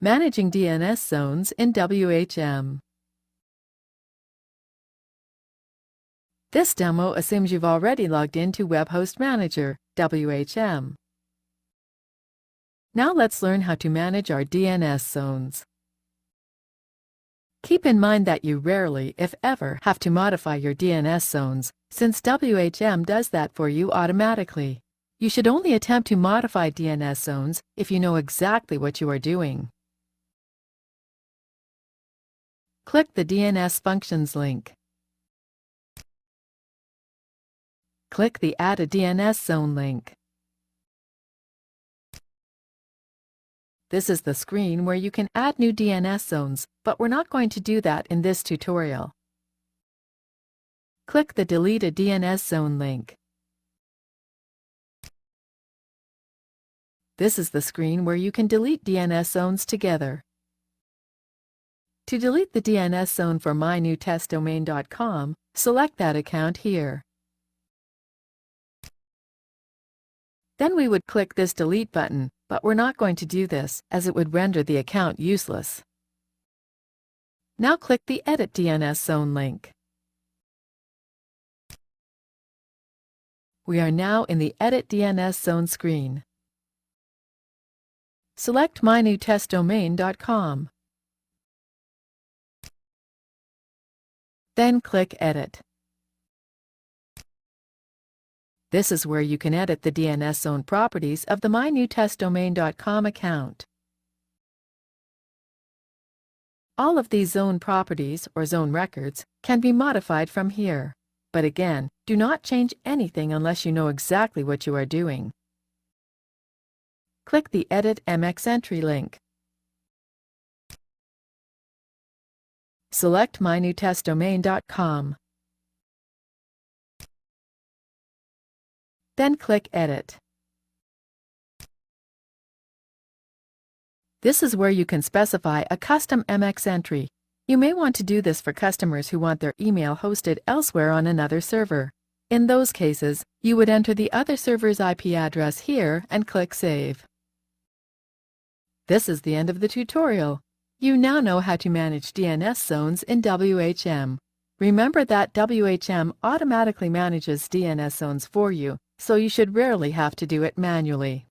Managing DNS Zones in WHM. This demo assumes you've already logged into Web Host Manager, WHM. Now let's learn how to manage our DNS zones. Keep in mind that you rarely, if ever, have to modify your DNS zones, since WHM does that for you automatically. You should only attempt to modify DNS zones if you know exactly what you are doing. Click the DNS Functions link. Click the Add a DNS Zone link. This is the screen where you can add new DNS zones, but we're not going to do that in this tutorial. Click the Delete a DNS Zone link. This is the screen where you can delete DNS zones together. To delete the DNS zone for mynewtestdomain.com, select that account here. Then we would click this Delete button, but we're not going to do this, as it would render the account useless. Now click the Edit DNS Zone link. We are now in the Edit DNS Zone screen. Select mynewtestdomain.com. Then click Edit. This is where you can edit the DNS zone properties of the mynewtestdomain.com account. All of these zone properties, or zone records, can be modified from here. But again, do not change anything unless you know exactly what you are doing. Click the Edit MX Entry link. Select mynewtestdomain.com. Then click Edit. This is where you can specify a custom MX entry. You may want to do this for customers who want their email hosted elsewhere on another server. In those cases, you would enter the other server's IP address here and click Save. This is the end of the tutorial. You now know how to manage DNS zones in WHM. Remember that WHM automatically manages DNS zones for you, so you should rarely have to do it manually.